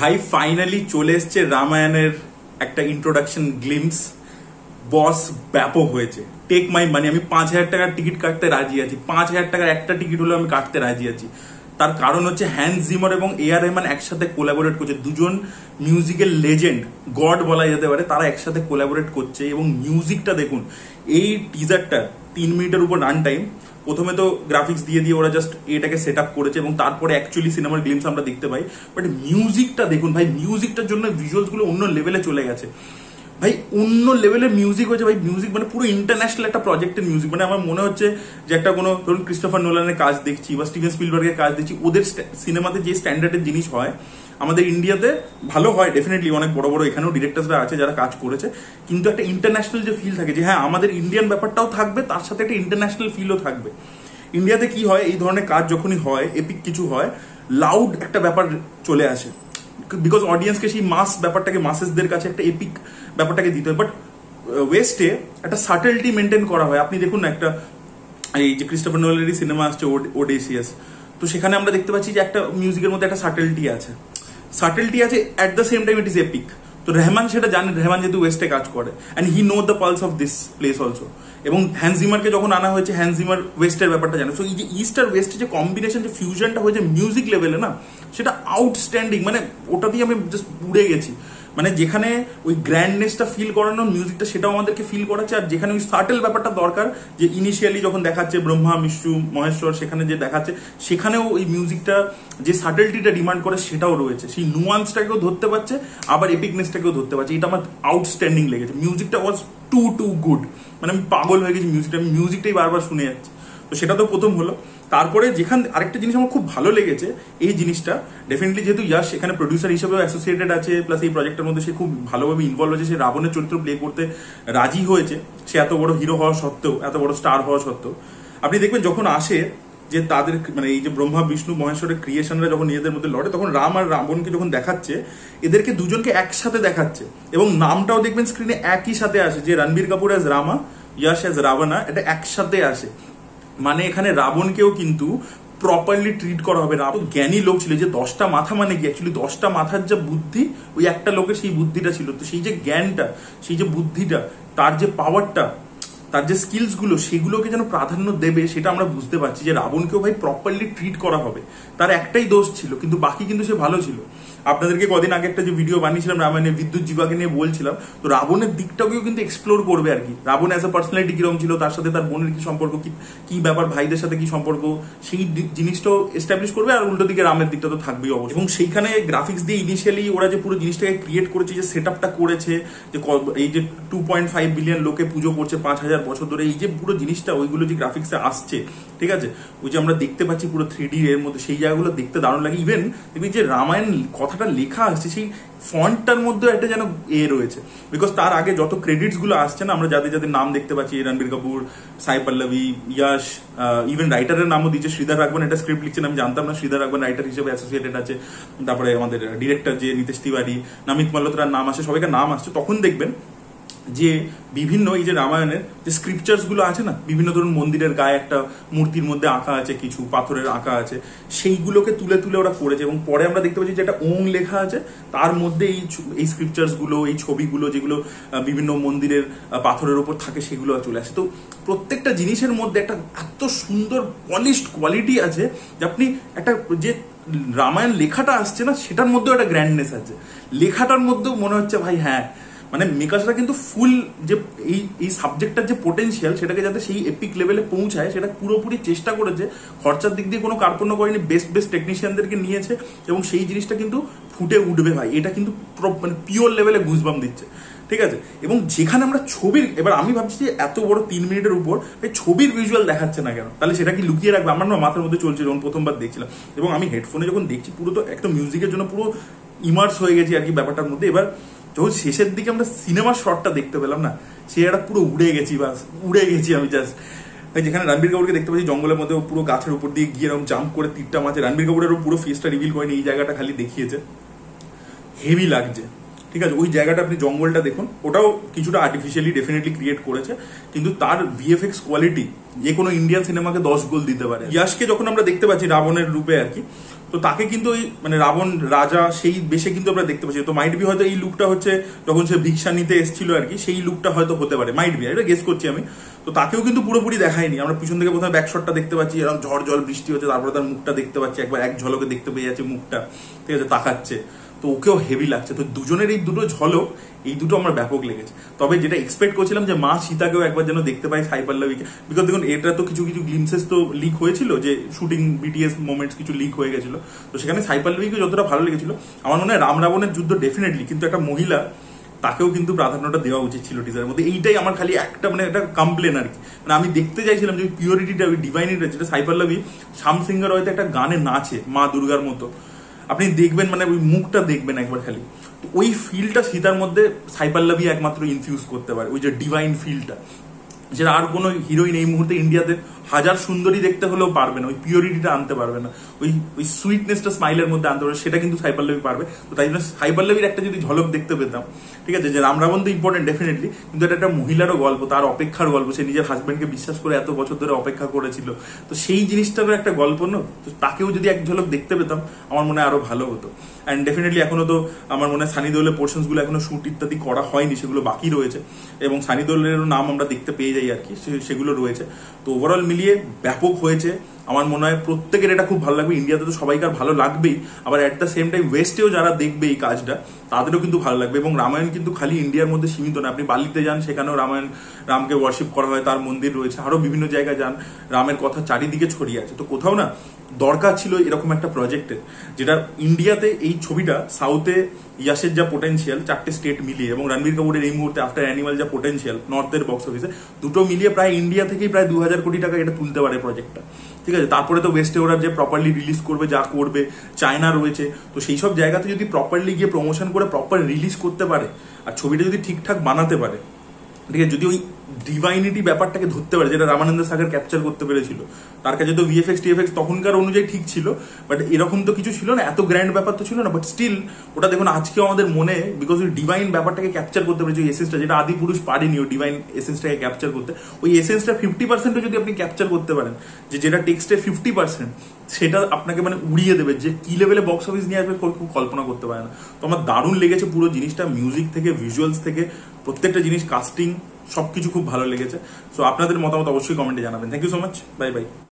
ভাই ফাইনালি চলে এসছে রামায়ণের একটা ইন্ট্রোডাকশন গ্লিমস। বস ব্যাপক হয়েছে, টেক মাই মানি। আমি 5,000 টাকার টিকিট কাটতে রাজি আছি। 5,000 টাকার একটা টিকিট হলে আমি কাটতে রাজি আছি। তার কারণ হচ্ছে হ্যান্স জিমার এবং এ আর রহমান একসাথে কোলাবোরেট করছে। দুজন মিউজিক্যাল লেজেন্ড, গড বলা যেতে পারে, তারা একসাথে কোলাবোরেট করছে। এবং মিউজিকটা দেখুন, এই টিজারটা 3 মিনিটের উপর রান টাইম। প্রথমে তো গ্রাফিক্স দিয়ে ওরা জাস্ট এটাকে সেট আপ করেছে এবং তারপরে অ্যাকচুয়ালি সিনেমার গ্লিমস আমরা দেখতে পাই। বাট মিউজিকটা দেখুন ভাই, মিউজিকটার জন্য ভিজুয়ালস গুলো অন্য লেভেলে চলে গেছে ভাই। অন্য লেভেলের মিউজিক হয়েছে ভাই। মিউজিক মানে পুরো ইন্টারন্যাশনাল একটা প্রজেক্টের মিউজিক। মানে আমার মনে হচ্ছে যে একটা কোনো ধরুন ক্রিস্টোফার নোলানের কাজ দেখছি বা স্টিভেন স্পিলবার্গের কাজ দেখছি। ওদের সিনেমাতে যে স্ট্যান্ডার্ডের জিনিস হয় আমাদের ইন্ডিয়াতে ভালো হয় ডেফিনেটলি। অনেক বড় বড় এখানেও ডিরেক্টরসরা আছে যারা কাজ করেছে, কিন্তু একটা ইন্টারন্যাশনাল যে ফিল থাকে, যে হ্যাঁ আমাদের ইন্ডিয়ান ব্যাপারটাও থাকবে, তার সাথে একটা ইন্টারন্যাশনাল ফিলও থাকবে। ইন্ডিয়াতে কি হয়, এই ধরনের কাজ যখনই হয়, এপিক কিছু হয়, লাউড একটা ব্যাপার চলে আসে, বিকজ অডিয়েন্সকে সেই মাস ব্যাপারটাকে, মাসেসদের কাছে একটা এপিক ব্যাপারটাকে দিতে হয়। বাট ওয়েস্টে একটা সাটেলটি মেনটেন করা হয়। আপনি দেখুন না, একটা এই যে ক্রিস্টোফার নোলানেরই সিনেমা আসছে ওডেসিয়াস, তো সেখানে আমরা দেখতে পাচ্ছি যে একটা মিউজিকের মধ্যে একটা সাটেলটি আছে, at the same time it is epic. তো রেহমান সেটা জানে, রেহমান যেহেতু ওয়েস্টে কাজ করে, and he know the pulse of this place also. এবং হ্যান্স জিমারকে যখন আনা হয়েছে, হ্যান্স জিমার ওয়েস্টের ব্যাপারটা জানে। সো এই যে ইস্ট আর ওয়েস্টের যে কম্বিনেশন, যে ফিউশনটা হয়েছে মিউজিক লেভেলে না, সেটা আউটস্ট্যান্ডিং। মানে ওটা দিয়ে আমি জাস্ট উড়ে গেছি। মানে যেখানে ওই গ্র্যান্ডনেসটা ফিল করানোর মিউজিকটা, সেটাও আমাদেরকে ফিল করাচ্ছে। আর যেখানে ওই সাটেল ব্যাপারটা দরকার, যে ইনিশিয়ালি যখন দেখাচ্ছে ব্রহ্মা বিষ্ণু মহেশ্বর, সেখানে যে দেখাচ্ছে, সেখানেও ওই মিউজিকটা যে সাটেলটিটা ডিমান্ড করে সেটাও রয়েছে। সেই নুয়ান্সটাকেও ধরতে পারছে, আবার এপিকনেসটাকেও ধরতে পারছে। এটা আমার আউটস্ট্যান্ডিং লেগেছে। মিউজিকটা ওয়াজ টু গুড। মানে আমি পাগল হয়ে গেছি মিউজিকটা। আমি মিউজিকটাই বারবার শুনে যাচ্ছি। তো সেটা তো প্রথম হলো। তারপরে যেখানে আরেকটা জিনিস আমার খুব ভালো লেগেছে, এই জিনিসটা ডেফিনেটলি যেহেতু ইয়াশ এখানে প্রডিউসার হিসেবেও অ্যাসোসিয়েটেড আছে, প্লাস এই প্রজেক্টের মধ্যে সে খুব ভালোভাবে ইনভলভ হয়েছে। সে রাবণের চরিত্র প্লে করতে রাজি হয়েছে, সে এত বড় হিরো হওয়া সত্ত্বেও, এত বড় স্টার হওয়া সত্ত্বেও। আপনি দেখবেন যখন আসে যে তাদের মানে এই যে ব্রহ্মা বিষ্ণু মহেশ্বরের ক্রিয়েশনরা যখন নিজেদের মধ্যে লড়ে, তখন রাম আর রাবণকে যখন দেখাচ্ছে, এদেরকে দুজনকে একসাথে দেখাচ্ছে। এবং নামটাও দেখবেন স্ক্রিনে একই সাথে আসে, যে রণবীর কাপুর অ্যাজ রামা, ইয়াশ অ্যাজ রাবণা, এটা একসাথে আসে। মানে এখানে রাবণকেও কিন্তু প্রপারলি ট্রিট করা হবে। রাবণ জ্ঞানী লোক ছিল, যে 10টা মাথা মানে কি, অ্যাকচুয়ালি 10টা মাথার যে বুদ্ধি, ওই একটা লোকের সেই বুদ্ধিটা ছিল। তো সেই যে জ্ঞানটা, সেই যে বুদ্ধিটা, তার যে পাওয়ারটা, তার যে স্কিলস গুলো, সেগুলোকে যেন প্রাধান্য দেবে, সেটা আমরা বুঝতে পারছি। যে রাবণকেও ভাই প্রপারলি ট্রিট করা হবে। তার একটাই দোষ ছিল, কিন্তু বাকি কিন্তু সে ভালো ছিল। আপনাদেরকে কদিন আগে একটা যে ভিডিও বানিয়েছিলাম রামায়ণের, বিদ্যুৎ জীবাকে নিয়ে বলছিলাম, তো রাবণের দিকটাকেও কিন্তু এক্সপ্লোর করবে আর কি। রাবণ অ্যাজ এ পার্সোনালিটি কিরকম ছিল, তার সাথে তার বোনের কি সম্পর্ক, কি ব্যাপার, ভাইদের সাথে কি সম্পর্ক, সেই জিনিসটাও এস্টাবলিশ করবে। আর উল্টো দিকে রামের দিকটা তো থাকবেই অবশ্যই। এবং সেইখানে গ্রাফিক্স দিয়ে ইনিশিয়ালি ওরা যে পুরো জিনিসটাকে ক্রিয়েট করেছে, যে সেট আপটা করেছে, যে এই যে 2.5 বিলিয়ন লোকে পুজো করছে 5,000 বছর ধরে, এই যে পুরো জিনিসটা, ওইগুলো যে গ্রাফিক্সে আসছে, ঠিক আছে, ওই যে আমরা দেখতে পাচ্ছি পুরো 3D এর মধ্যে, সেই জায়গাগুলো দেখতে দারুণ লাগে। ইভেন দেখবি যে রামায়ণ কথাটা লেখা আসছে, সেই ফন্টটার মধ্যে একটা যেন রয়েছে। বিকজ তার আগে যত ক্রেডিটস গুলো আসছে না, আমরা যাদের যাদের নাম দেখতে পাচ্ছি, রণবীর কাপুর, সাই পল্লবী, ইয়াশ, ইভেন রাইটারের নামও দিচ্ছে শ্রীধর রাঘবন। এটা স্ক্রিপ্ট লিখছেন আমি জানতাম না, শ্রীধর রাঘবন রাইটার হিসেবে অ্যাসোসিয়েটেড আছে। তারপরে আমাদের ডিরেক্টর যে নিতেশ তিওয়ারি, নামিত মালহোত্রার নাম আসে, সবাইকার নাম আসছে। তখন দেখবেন যে বিভিন্ন এই যে রামায়ণের যে স্ক্রিপচার্স গুলো আছে না, বিভিন্ন ধরুন মন্দিরের গায়ে একটা মূর্তির মধ্যে আঁকা আছে, কিছু পাথরের আঁকা আছে, সেইগুলোকে তুলে তুলে ওরা করেছে। এবং পরে আমরা দেখতে পাচ্ছি যে একটা ওং লেখা আছে, তার মধ্যে এই স্ক্রিপচার্স গুলো, এই ছবিগুলো, যেগুলো বিভিন্ন মন্দিরের পাথরের উপর থাকে, সেগুলো চলে আসে। তো প্রত্যেকটা জিনিসের মধ্যে একটা এত সুন্দর পলিশড কোয়ালিটি আছে, যে আপনি একটা যে রামায়ণ লেখাটা আসছে না, সেটার মধ্যেও একটা গ্র্যান্ডনেস আছে। লেখাটার মধ্যেও মনে হচ্ছে ভাই হ্যাঁ, মানে মেকার্সরা কিন্তু ফুল যে এই সাবজেক্টটার যে পোটেনশিয়াল, সেটাকে যাতে সেই এপিক লেভেলে পৌঁছায়, সেটা পুরোপুরি চেষ্টা করেছে। খরচার দিক দিয়ে কোনো কার্পণ্য করেনি, বেস্ট টেকনিশিয়ানদেরকে নিয়েছে, এবং সেই জিনিসটা কিন্তু ফুটে উঠবে ভাই। এটা কিন্তু মানে পিওর লেভেলে গুজবাম দিচ্ছে, ঠিক আছে। এবং যেখানে আমরা ছবির, এবার আমি ভাবছি যে এত বড় 3 মিনিটের উপর ছবির ভিজুয়াল দেখাচ্ছে না কেন, তাহলে সেটা কি লুকিয়ে রাখবে? আমার না মাথার মধ্যে চলছে যখন প্রথমবার দেখছিলাম, এবং আমি হেডফোনে যখন দেখছি, পুরো তো একটা মিউজিকের জন্য পুরো ইমার্স হয়ে গেছি আর কি ব্যাপারটার মধ্যে। এবার যখন শেষের দিকে আমরা সিনেমার শটটা দেখতে পেলাম না, সে একটা পুরো উড়ে গেছি, বাস উড়ে গেছি আমি জাস্ট। যেখানে রণবীর কাপুরকে দেখতে পাচ্ছি জঙ্গলের মধ্যে, পুরো গাছের উপর দিয়ে গিয়ে এরকম জাম্প করে তীরটা মারছে। রণবীর কাপুরেরও পুরো ফেসটা রিভিল করেনি, এই জায়গাটা খালি দেখিয়েছে, হেভি লাগছে, ঠিক আছে। ওই জায়গাটা আপনি জঙ্গলটা দেখুন, ওটাও কিছুটা আর্টিফিশিয়ালি ডেফিনেটলি ক্রিয়েট করেছে, কিন্তু তার ভিএফএক্স কোয়ালিটি যে কোনো ইন্ডিয়ান সিনেমাকে 10 গোল দিতে পারে। ইয়াশকে যখন আমরা দেখতে পাচ্ছি রাবণের রূপে আর কি, তো তাকে কিন্তু ওই মানে রাবণ রাজা সেই বেশে কিন্তু আমরা দেখতে পাচ্ছি। তো মাইট বি হয়তো এই লুকটা হচ্ছে যখন সে ভিক্ষা নিতে এসেছিল আর কি, সেই লুকটা হয়তো হতে পারে, মাইট বি, এটা গেস করছি আমি। তো তাকেও কিন্তু পুরোপুরি দেখায়নি, আমরা পিছন থেকে প্রথমে ব্যাকশটটা দেখতে পাচ্ছি, এরকম ঝড় জল বৃষ্টি হচ্ছে, তারপরে তার মুখটা দেখতে পাচ্ছি, একবার এক ঝলকে দেখতে পেয়ে যাচ্ছে মুখটা, ঠিক আছে, তাকাচ্ছে, তো ওকেও হেভি লাগছে। তো দুজনের এই দুটো ঝলক, এই দুটো আমার ব্যাপক লেগেছে। তবে যেটা এক্সপেক্ট করছিলাম যে মা সীতাকেও একবার যেন দেখতে পাই সাই পল্লবীকে, বিকজ দেখুন এটা তো কিছু কিছু গ্লিমসেস তো লিক হয়েছিল, যে শুটিং বিটিএস মোমেন্টস কিছু লিক হয়ে গেছিল, তো সেখানে সাই পল্লবীকে যতটা ভালো লেগেছিল, আমার মনে হয় রাম রাবণের যুদ্ধ ডেফিনেটলি, কিন্তু একটা মহিলা তাকেও কিন্তু প্রাধান্যটা দেওয়া উচিত ছিল টিজারের মধ্যে। এইটাই আমার খালি একটা মানে একটা কমপ্লেন আর কি, মানে আমি দেখতে চাইছিলাম যে পিওরিটিটা, ওই ডিভাইনিটা, যেটা সাই পল্লবী শ্যাম সিংয়ের হয়তো একটা গানে নাচে মা দুর্গার মতো, আপনি দেখবেন মানে ওই মুখটা দেখবেন একবার খালি, তো ওই ফিলটা সীতার মধ্যে সাই পল্লবী একমাত্র ইনফিউজ করতে পারে, ওই যে ডিভাইন ফিলটা, যেটা আর কোনো হিরোইন এই মুহূর্তে ইন্ডিয়াতে হাজার সুন্দরী দেখতে হলেও পারবে না, ওই পিওরিটিটা আনতে পারবে না, ওই ওই সুইটনেসটা স্মাইলের মধ্যে আনতে পারবে, সেটা কিন্তু সাই পল্লবী পারবে। তো তাই জন্য সাই পল্লবীর একটা যদি ঝলক দেখতে পেতাম, ঠিক আছে, যে রাম রাবণ তো ইম্পর্টেন্ট ডেফিনেটলি, কিন্তু এটা একটা মহিলারও গল্প, তার অপেক্ষার গল্প, সে নিজের হাজবেন্ডকে বিশ্বাস করে এত বছর ধরে অপেক্ষা করেছিল, তো সেই জিনিসটারও একটা গল্প না, তো তাকেও যদি এক ঝলক দেখতে পেতাম আমার মনে হয় আরো ভালো হতো। অ্যান্ড ডেফিনেটলি এখনো তো আমার মনে হয় সানি দেওলের পোর্শনস গুলো এখনো শুট ইত্যাদি করা হয়নি, সেগুলো বাকি রয়েছে, এবং সানি দেওলেরও নাম আমরা দেখতে পেয়ে যাই আর কি, সেগুলো রয়েছে। তো ওভারঅল মিলিয়ে ব্যাপক হয়েছে, আমার মনে হয় প্রত্যেকের এটা খুব ভালো লাগবে, ইন্ডিয়াতে তো সবাইকার ভালো লাগবেই, আবার অ্যাট দ্য সেম টাইম ওয়েস্টেও যারা দেখবে এই কাজটা তাদেরও কিন্তু ভালো লাগবে। এবং রামায়ণ কিন্তু খালি ইন্ডিয়ার মধ্যে সীমিত না, আপনি বালিতে যান সেখানেও রামকে ওয়ার্শিপ করা হয়, তার মন্দির রয়েছে, আরো বিভিন্ন জায়গায় যান রামের কথা চারিদিকে ছড়িয়ে আছে। তো কোথাও না দরকার ছিল এরকম একটা প্রজেক্টের, যেটা ইন্ডিয়াতে এই ছবিটা, সাউথে ইয়াসের যা পোটেনশিয়াল 4টে স্টেট মিলিয়ে, এবং রণবীর কাপুরের এই মুহূর্তে আফটার অ্যানিমাল যা পোটেনশিয়াল নর্থের বক্স অফিসে, দুটো মিলিয়ে প্রায় ইন্ডিয়া থেকেই প্রায় 2000 কোটি টাকা এটা তুলতে পারে প্রজেক্টটা, ঠিক আছে। তারপরে তো ওয়েস্টে ওরা যে প্রপারলি রিলিজ করবে, যা করবে, চায়না রয়েছে, তো সেই সব জায়গাতে যদি প্রপারলি গিয়ে প্রমোশন করে প্রপার রিলিজ করতে পারে, আর ছবিটা যদি ঠিকঠাক বানাতে পারে, ঠিক আছে, যদি ওই ডিভাইনিটি ব্যাপারটাকে ধরতে পারে, যেটা রামানন্দ সাগর ক্যাপচার করতে পেরেছিল, তার কাছে তো ভিএফএক্স টিএফএক্স তখনকার অনুযায়ী ঠিক ছিল, বাট এরকম তো কিছু ছিল না, এত গ্র্যান্ড ব্যাপার তো ছিল না, বাট স্টিল ওটা দেখুন আজকেও আমাদের মনে, বিকজ ওই ডিভাইন ব্যাপারটাকে ক্যাপচার করতে পেরেছে, ওই এসেন্সটা, যেটা আদি পুরুষ পারেনি ওই ডিভাইন এসেন্সটাকে ক্যাপচার করতে, ওই এসেন্সটা 50% যদি আপনি ক্যাপচার করতে পারেন, যে যেটা টেক্সটের 50%, সেটা আপনাকে মানে উড়িয়ে দেবে, যে কি লেভেলে বক্স অফিস নিয়ে আসবে খুব কল্পনা করতে পারে না। তো আমার দারুণ লেগেছে পুরো জিনিসটা, মিউজিক থেকে ভিজুয়ালস থেকে প্রত্যেকটা জিনিস, কাস্টিং সবকিছু খুব ভালো লেগেছে। সো আপনাদের মতামত অবশ্যই কমেন্টে জানাবেন। Thank you so much, bye by.